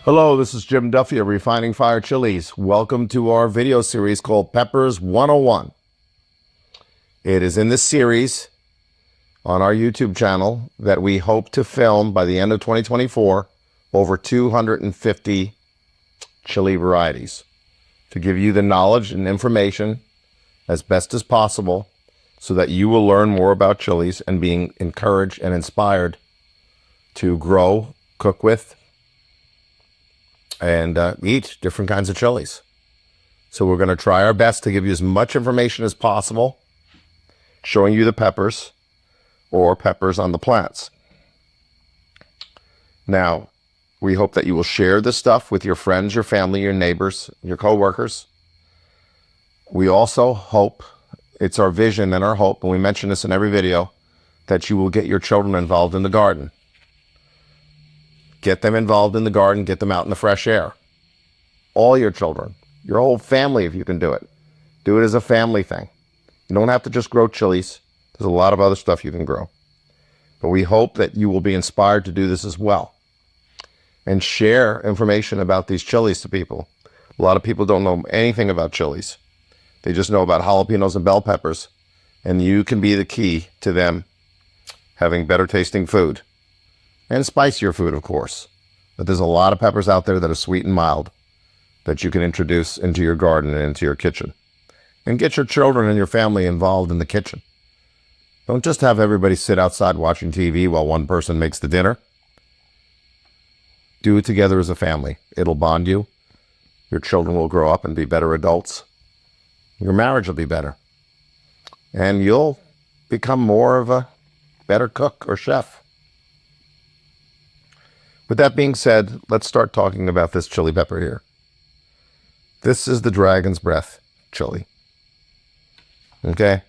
Hello, this is Jim Duffy of Refining Fire Chilies. Welcome to our video series called Peppers 101. It is in this series on our YouTube channel that we hope to film by the end of 2024 over 250 chili varieties to give you the knowledge and information as best as possible so that you will learn more about chilies and being encouraged and inspired to grow, cook with, and eat different kinds of chilies. So we're going to try our best to give you as much information as possible, showing you the peppers or peppers on the plants. Now, we hope that you will share this stuff with your friends, your family, your neighbors, your coworkers. We also hope, it's our vision and our hope, and we mention this in every video, that you will get your children involved in the garden. Get them involved in the garden, get them out in the fresh air. All your children, your whole family, if you can do it. Do it as a family thing. You don't have to just grow chilies. There's a lot of other stuff you can grow. But we hope that you will be inspired to do this as well. And share information about these chilies to people. A lot of people don't know anything about chilies. They just know about jalapenos and bell peppers. And you can be the key to them having better tasting food. And spicier food, of course. But there's a lot of peppers out there that are sweet and mild that you can introduce into your garden and into your kitchen. And get your children and your family involved in the kitchen. Don't just have everybody sit outside watching TV while one person makes the dinner. Do it together as a family. It'll bond you. Your children will grow up and be better adults. Your marriage will be better. And you'll become more of a better cook or chef. With that being said, let's start talking about this chili pepper here. This is the Dragon's Breath chili. Okay?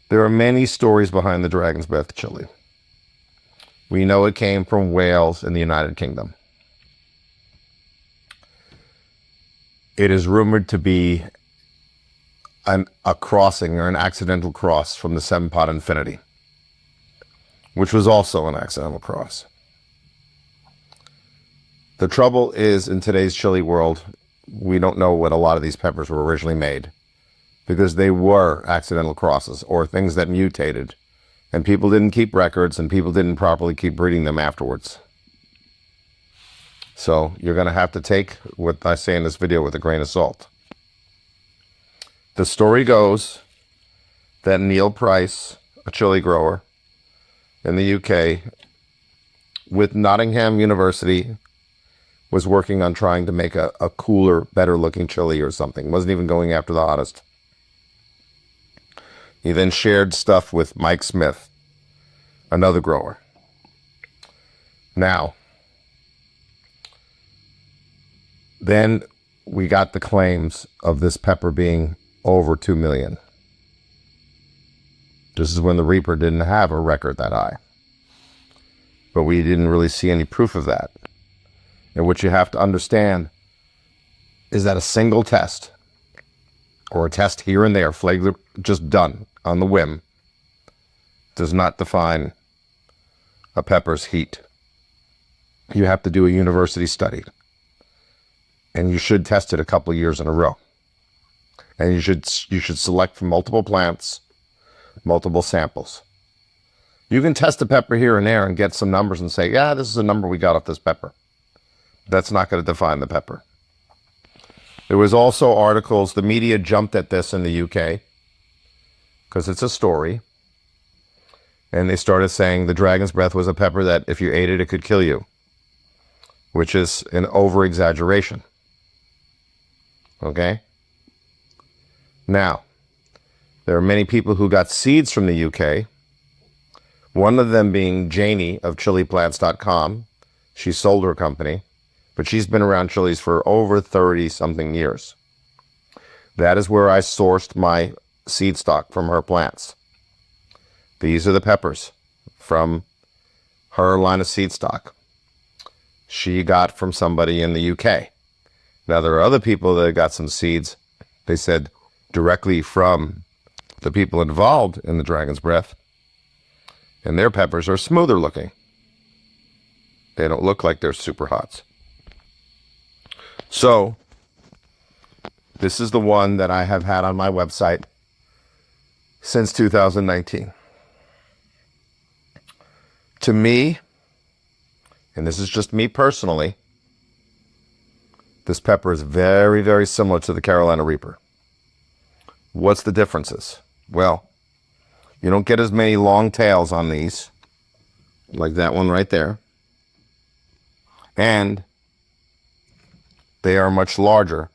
There are many stories behind the Dragon's Breath chili. We know it came from Wales in the United Kingdom. It is rumored to be a crossing or an accidental cross from the Seven-Pot Infinity, which was also an accidental cross. The trouble is, in today's chili world, we don't know what a lot of these peppers were originally made because they were accidental crosses or things that mutated, and people didn't keep records and people didn't properly keep breeding them afterwards. So you're going to have to take what I say in this video with a grain of salt. The story goes that Neil Price, a chili grower in the UK, with Nottingham University, was working on trying to make a cooler, better looking chili or something. Wasn't even going after the hottest. He then shared stuff with Mike Smith, another grower. Now, then we got the claims of this pepper being over 2 million. This is when the Reaper didn't have a record that high. But we didn't really see any proof of that. And what you have to understand is that a single test, or a test here and there, flagrant, just done on the whim, does not define a pepper's heat. You have to do a university study. And you should test it a couple of years in a row. And you should select from multiple plants, multiple samples. You can test a pepper here and there and get some numbers and say, yeah, this is a number we got off this pepper. That's not going to define the pepper. There was also articles, the media jumped at this in the UK, because it's a story, and they started saying the Dragon's Breath was a pepper that if you ate it, it could kill you, which is an over-exaggeration. Okay? Now, there are many people who got seeds from the UK, one of them being Janie of chiliplants.com. She sold her company. But she's been around chilies for over 30-something years. That is where I sourced my seed stock from her plants. These are the peppers from her line of seed stock. She got from somebody in the UK. Now, there are other people that got some seeds, they said, directly from the people involved in the Dragon's Breath. And their peppers are smoother looking. They don't look like they're super hots. So this is the one that I have had on my website since 2019. To me, and this is just me personally, this pepper is very, very similar to the Carolina Reaper. What's the differences? Well, you don't get as many long tails on these, like that one right there. And they are much larger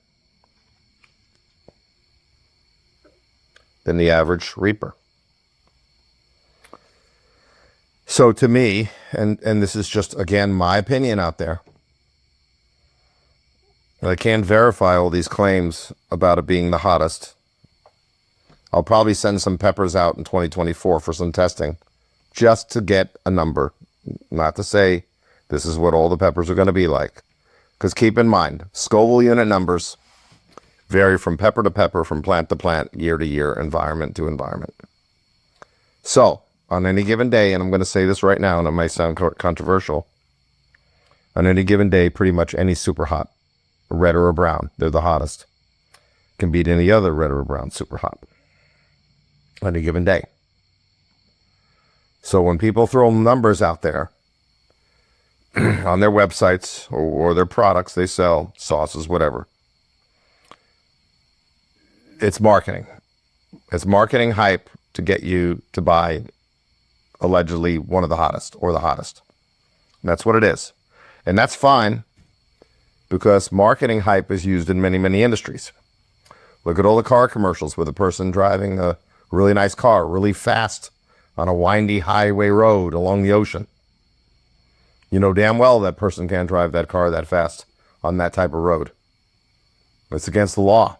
than the average Reaper. So to me, and this is just, again, my opinion out there, I can't verify all these claims about it being the hottest. I'll probably send some peppers out in 2024 for some testing, just to get a number. Not to say this is what all the peppers are going to be like. Because keep in mind, Scoville unit numbers vary from pepper to pepper, from plant to plant, year to year, environment to environment. So, on any given day, and I'm going to say this right now, and it might sound controversial, on any given day, pretty much any super hot, red or a brown, they're the hottest, can beat any other red or a brown super hot on any given day. So when people throw numbers out there on their websites or their products they sell, sauces, whatever, it's marketing. It's marketing hype to get you to buy allegedly one of the hottest or the hottest. And that's what it is. And that's fine, because marketing hype is used in many, many industries. Look at all the car commercials with a person driving a really nice car really fast on a windy highway road along the ocean. You know damn well that person can't drive that car that fast on that type of road. It's against the law.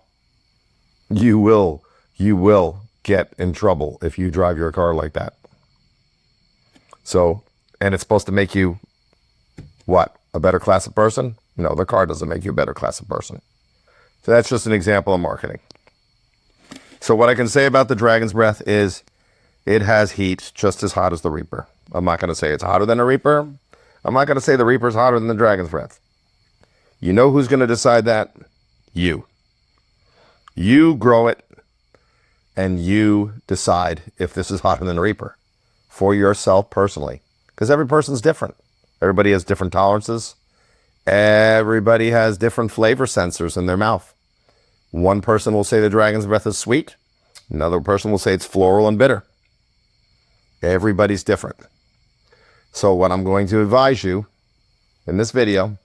You will get in trouble if you drive your car like that. So, and it's supposed to make you, what, a better class of person? No, the car doesn't make you a better class of person. So that's just an example of marketing. So what I can say about the Dragon's Breath is it has heat just as hot as the Reaper. I'm not going to say it's hotter than a Reaper. I'm not going to say the Reaper's hotter than the Dragon's Breath. You know who's going to decide that? You. You grow it, and you decide if this is hotter than a Reaper for yourself personally. Because every person's different. Everybody has different tolerances. Everybody has different flavor sensors in their mouth. One person will say the Dragon's Breath is sweet. Another person will say it's floral and bitter. Everybody's different. So what I'm going to advise you in this video,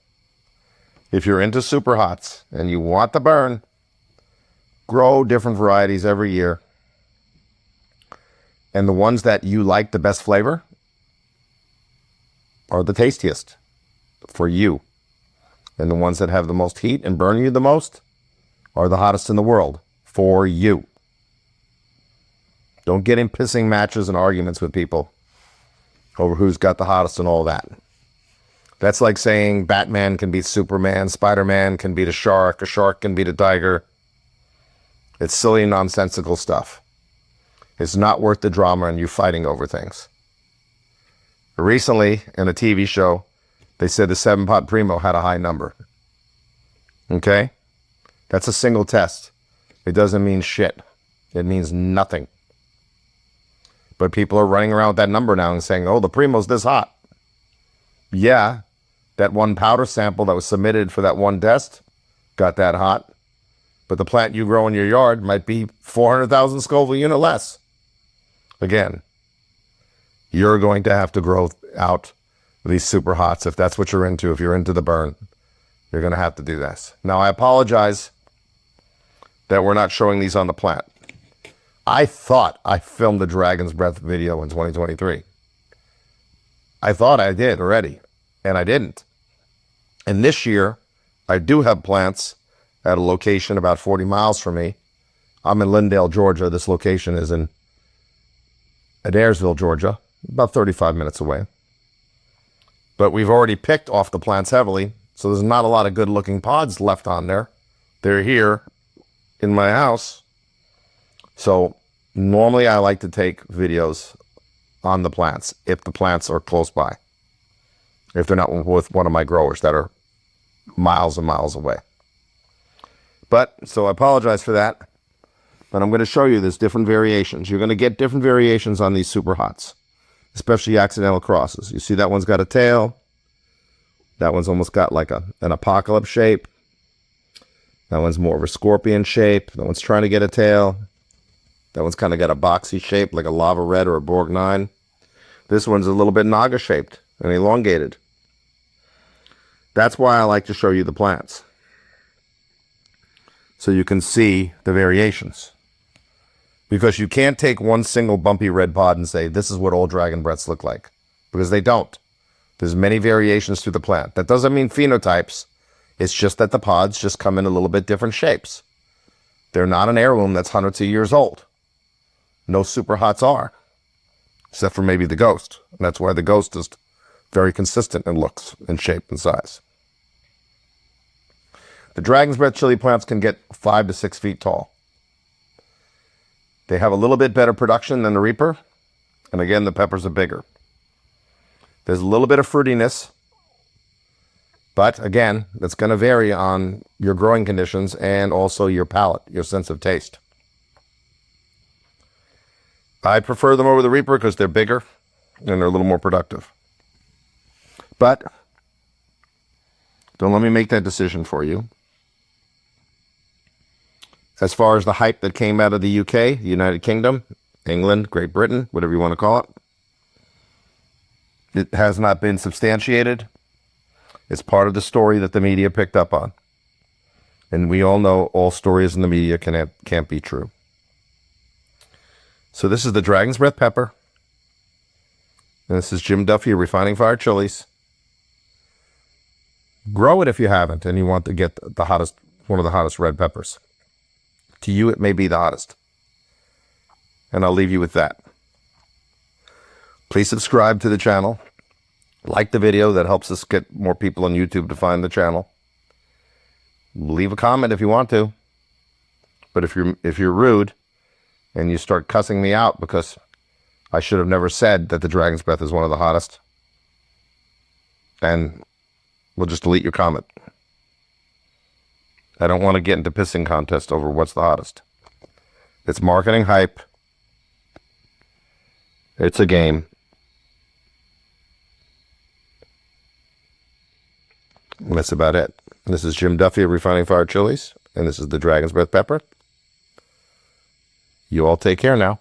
if you're into super hots and you want the burn, grow different varieties every year. And the ones that you like the best flavor are the tastiest for you. And the ones that have the most heat and burn you the most are the hottest in the world for you. Don't get in pissing matches and arguments with people over who's got the hottest and all that. That's like saying Batman can beat Superman, Spider-Man can beat a shark can beat a tiger. It's silly, nonsensical stuff. It's not worth the drama and you fighting over things. Recently, in a TV show, they said the 7-pot Primo had a high number. Okay? That's a single test. It doesn't mean shit. It means nothing. But people are running around with that number now and saying, oh, the Primo's this hot. Yeah, that one powder sample that was submitted for that one test got that hot. But the plant you grow in your yard might be 400,000 Scoville unit less. Again, you're going to have to grow out these super hots if that's what you're into. If you're into the burn, you're going to have to do this. Now, I apologize that we're not showing these on the plant. I thought I filmed the Dragon's Breath video in 2023. I thought I did already, and I didn't. And this year, I do have plants at a location about 40 miles from me. I'm in Lindale, Georgia. This location is in Adairsville, Georgia, about 35 minutes away. But we've already picked off the plants heavily, so there's not a lot of good-looking pods left on there. They're here in my house. So normally I like to take videos on the plants if the plants are close by. if they're not with one of my growers that are miles and miles away. But, so I apologize for that. But I'm going to show you there's different variations. You're going to get different variations on these super hots, especially accidental crosses. You see that one's got a tail. That one's almost got like an apocalypse shape. That one's more of a scorpion shape. That one's trying to get a tail. That one's kind of got a boxy shape, like a lava red or a Borg 9. This one's a little bit naga shaped and elongated. That's why I like to show you the plants, so you can see the variations. Because you can't take one single bumpy red pod and say, this is what all dragon breaths look like. Because they don't. There's many variations through the plant. That doesn't mean phenotypes. It's just that the pods just come in a little bit different shapes. They're not an heirloom that's hundreds of years old. No super hots are. Except for maybe the ghost. And that's why the ghost is very consistent in looks and shape and size. The dragon's breath chili plants can get 5 to 6 feet tall. They have a little bit better production than the Reaper. And again, the peppers are bigger. There's a little bit of fruitiness. But again, that's going to vary on your growing conditions and also your palate, your sense of taste. I prefer them over the Reaper because they're bigger and they're a little more productive. But don't let me make that decision for you. As far as the hype that came out of the UK, the United Kingdom, England, Great Britain, whatever you want to call it, it has not been substantiated. It's part of the story that the media picked up on. And we all know all stories in the media can't be true. So this is the Dragon's Breath pepper. And this is Jim Duffy Refining Fire Chilies. Grow it if you haven't and you want to get the hottest, one of the hottest red peppers. To you, it may be the hottest. And I'll leave you with that. Please subscribe to the channel. Like the video. That helps us get more people on YouTube to find the channel. Leave a comment if you want to. But if you're rude and you start cussing me out because I should have never said that the Dragon's Breath is one of the hottest, then we'll just delete your comment. I don't want to get into pissing contest over what's the hottest. It's marketing hype. It's a game. And that's about it. This is Jim Duffy of Refining Fire Chilies, and this is the Dragon's Breath pepper. You all take care now.